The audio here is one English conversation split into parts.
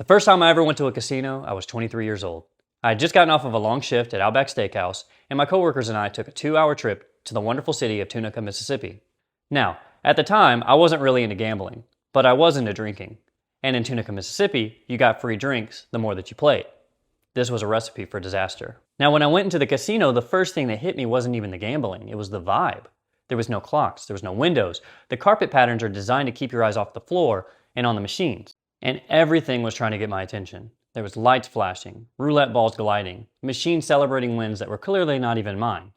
The first time I ever went to a casino, I was 23 years old. I had just gotten off of a long shift at Outback Steakhouse, and my coworkers and I took a 2-hour trip to the wonderful city of Tunica, Mississippi. Now, at the time, I wasn't really into gambling, but I was into drinking. And in Tunica, Mississippi, you got free drinks the more that you played. This was a recipe for disaster. Now, when I went into the casino, the first thing that hit me wasn't even the gambling, it was the vibe. There was no clocks, there was no windows. The carpet patterns are designed to keep your eyes off the floor and on the machines. And everything was trying to get my attention. There was lights flashing, roulette balls gliding, machines celebrating wins that were clearly not even mine.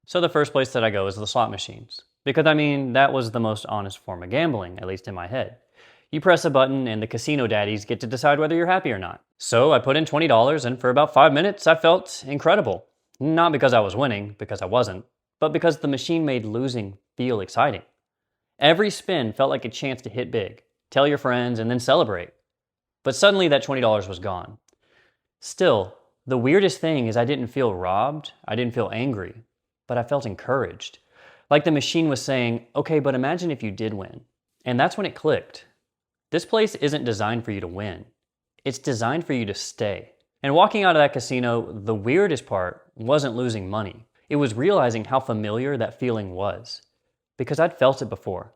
So the first place that I go is the slot machines. Because that was the most honest form of gambling, at least in my head. You press a button and the casino daddies get to decide whether you're happy or not. So I put in $20 and for about 5 minutes I felt incredible. Not because I was winning, because I wasn't, but because the machine made losing feel exciting. Every spin felt like a chance to hit big, tell your friends, and then celebrate. But suddenly that $20 was gone. Still, the weirdest thing is I didn't feel robbed, I didn't feel angry, but I felt encouraged. Like the machine was saying, okay, but imagine if you did win. And that's when it clicked. This place isn't designed for you to win. It's designed for you to stay. And walking out of that casino, the weirdest part wasn't losing money. It was realizing how familiar that feeling was. Because I'd felt it before.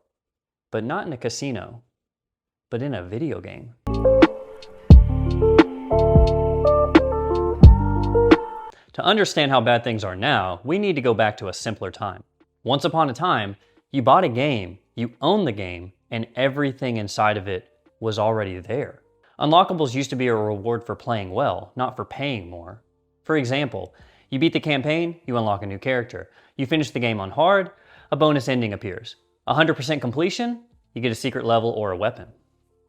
But not in a casino, but in a video game. To understand how bad things are now, we need to go back to a simpler time. Once upon a time, you bought a game, you owned the game, and everything inside of it was already there. Unlockables used to be a reward for playing well, not for paying more. For example, you beat the campaign, you unlock a new character. You finish the game on hard, a bonus ending appears. 100% completion, you get a secret level or a weapon.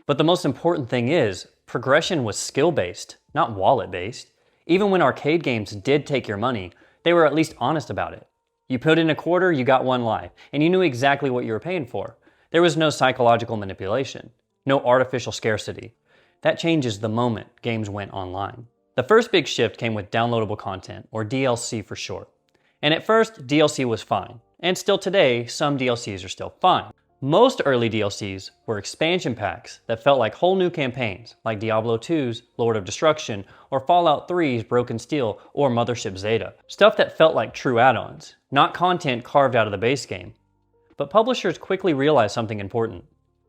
But the most important thing is, progression was skill-based, not wallet-based. Even when arcade games did take your money, they were at least honest about it. You put in a quarter, you got one life, and you knew exactly what you were paying for. There was no psychological manipulation, no artificial scarcity. That changes the moment games went online. The first big shift came with downloadable content, or DLC for short. And at first, DLC was fine. And still today, some DLCs are still fine. Most early DLCs were expansion packs that felt like whole new campaigns, like Diablo 2's Lord of Destruction, or Fallout 3's Broken Steel, or Mothership Zeta. Stuff that felt like true add-ons, not content carved out of the base game. But publishers quickly realized something important.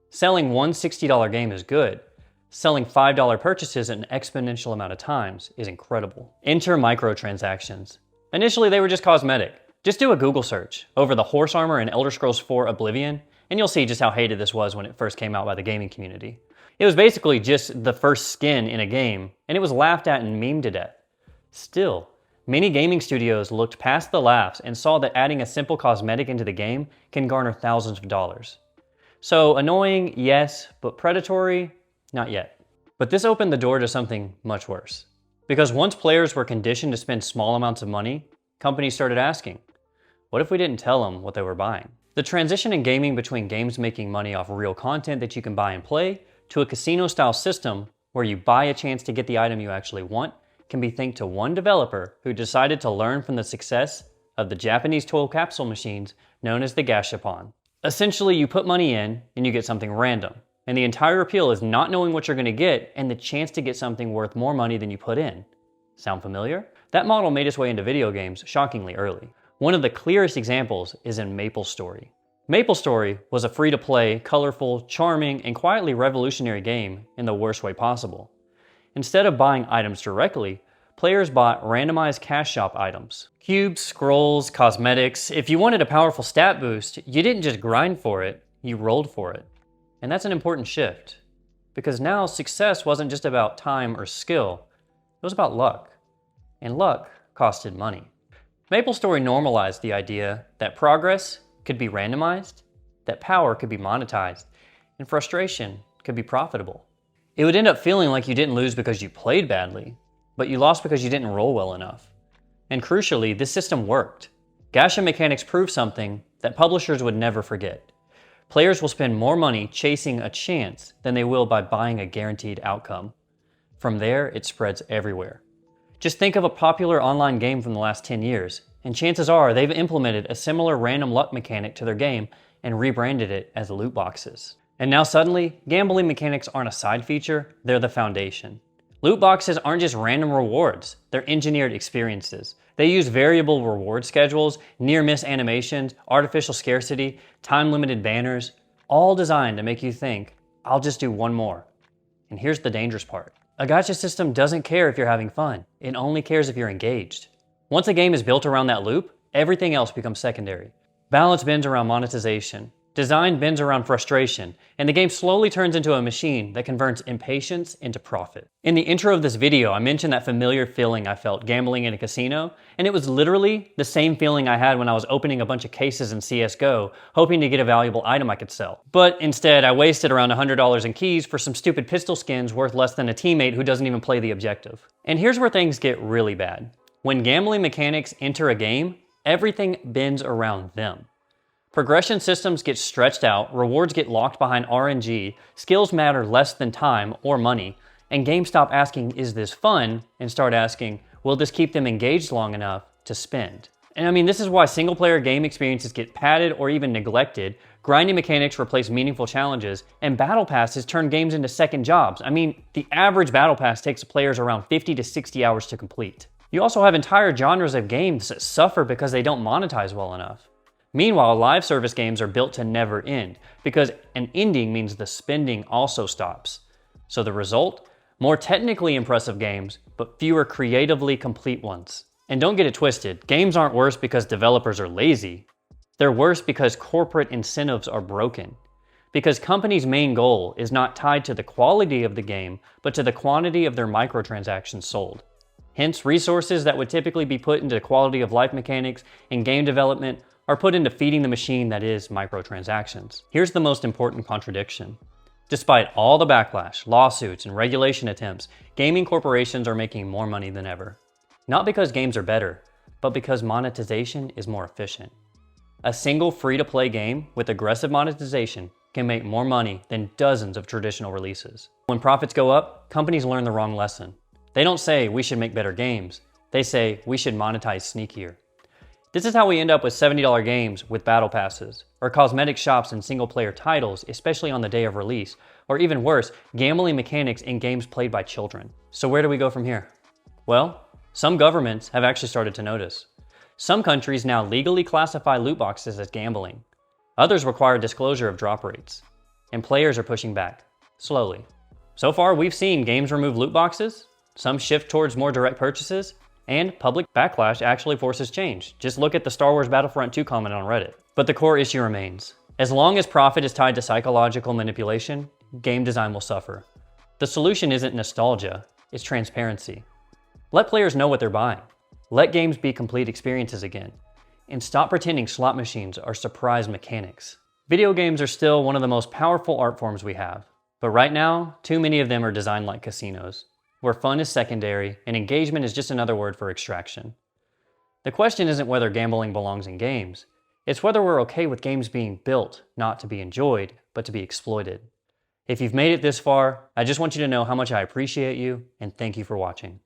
Selling one $60 game is good. Selling $5 purchases an exponential amount of times is incredible. Enter microtransactions. Initially, they were just cosmetic. Just do a Google search over the horse armor in Elder Scrolls 4 Oblivion, and you'll see just how hated this was when it first came out by the gaming community. It was basically just the first skin in a game, and it was laughed at and memed to death. Still, many gaming studios looked past the laughs and saw that adding a simple cosmetic into the game can garner thousands of dollars. So annoying, yes, but predatory, not yet. But this opened the door to something much worse. Because once players were conditioned to spend small amounts of money, companies started asking, what if we didn't tell them what they were buying? The transition in gaming between games making money off real content that you can buy and play to a casino-style system where you buy a chance to get the item you actually want can be thanked to one developer who decided to learn from the success of the Japanese toy capsule machines known as the gashapon. Essentially, you put money in and you get something random. And the entire appeal is not knowing what you're going to get and the chance to get something worth more money than you put in. Sound familiar? That model made its way into video games shockingly early. One of the clearest examples is in MapleStory. MapleStory was a free-to-play, colorful, charming, and quietly revolutionary game in the worst way possible. Instead of buying items directly, players bought randomized cash shop items. Cubes, scrolls, cosmetics. If you wanted a powerful stat boost, you didn't just grind for it, you rolled for it. And that's an important shift. Because now success wasn't just about time or skill, it was about luck. And luck costed money. MapleStory normalized the idea that progress could be randomized, that power could be monetized, and frustration could be profitable. It would end up feeling like you didn't lose because you played badly, but you lost because you didn't roll well enough. And crucially, this system worked. Gacha mechanics proved something that publishers would never forget. Players will spend more money chasing a chance than they will by buying a guaranteed outcome. From there, it spreads everywhere. Just think of a popular online game from the last 10 years, and chances are they've implemented a similar random luck mechanic to their game and rebranded it as loot boxes. And now suddenly, gambling mechanics aren't a side feature, they're the foundation. Loot boxes aren't just random rewards, they're engineered experiences. They use variable reward schedules, near-miss animations, artificial scarcity, time-limited banners, all designed to make you think, I'll just do one more. And here's the dangerous part. A gacha system doesn't care if you're having fun, it only cares if you're engaged. Once a game is built around that loop, everything else becomes secondary. Balance bends around monetization. Design bends around frustration, and the game slowly turns into a machine that converts impatience into profit. In the intro of this video, I mentioned that familiar feeling I felt gambling in a casino, and it was literally the same feeling I had when I was opening a bunch of cases in CSGO, hoping to get a valuable item I could sell. But instead, I wasted around $100 in keys for some stupid pistol skins worth less than a teammate who doesn't even play the objective. And here's where things get really bad. When gambling mechanics enter a game, everything bends around them. Progression systems get stretched out, rewards get locked behind RNG, skills matter less than time or money, and games stop asking, is this fun, and start asking, will this keep them engaged long enough to spend? And I mean, this is why single-player game experiences get padded or even neglected, grinding mechanics replace meaningful challenges, and battle passes turn games into second jobs. I mean, the average battle pass takes players around 50 to 60 hours to complete. You also have entire genres of games that suffer because they don't monetize well enough. Meanwhile, live service games are built to never end, because an ending means the spending also stops. So the result? More technically impressive games, but fewer creatively complete ones. And don't get it twisted, games aren't worse because developers are lazy. They're worse because corporate incentives are broken. Because companies' main goal is not tied to the quality of the game, but to the quantity of their microtransactions sold. Hence, resources that would typically be put into quality of life mechanics and game development are put into feeding the machine that is microtransactions. Here's the most important contradiction. Despite all the backlash, lawsuits, and regulation attempts, gaming corporations are making more money than ever. Not because games are better, but because monetization is more efficient. A single free-to-play game with aggressive monetization can make more money than dozens of traditional releases. When profits go up, companies learn the wrong lesson. They don't say we should make better games, they say we should monetize sneakier. This is how we end up with $70 games with battle passes, or cosmetic shops in single-player titles, especially on the day of release, or even worse, gambling mechanics in games played by children. So where do we go from here? Well, some governments have actually started to notice. Some countries now legally classify loot boxes as gambling. Others require disclosure of drop rates. And players are pushing back, slowly. So far, we've seen games remove loot boxes, some shift towards more direct purchases, and public backlash actually forces change. Just look at the Star Wars Battlefront 2 comment on Reddit. But the core issue remains. As long as profit is tied to psychological manipulation, game design will suffer. The solution isn't nostalgia, it's transparency. Let players know what they're buying. Let games be complete experiences again. And stop pretending slot machines are surprise mechanics. Video games are still one of the most powerful art forms we have. But right now, too many of them are designed like casinos, where fun is secondary and engagement is just another word for extraction. The question isn't whether gambling belongs in games, it's whether we're okay with games being built, not to be enjoyed, but to be exploited. If you've made it this far, I just want you to know how much I appreciate you and thank you for watching.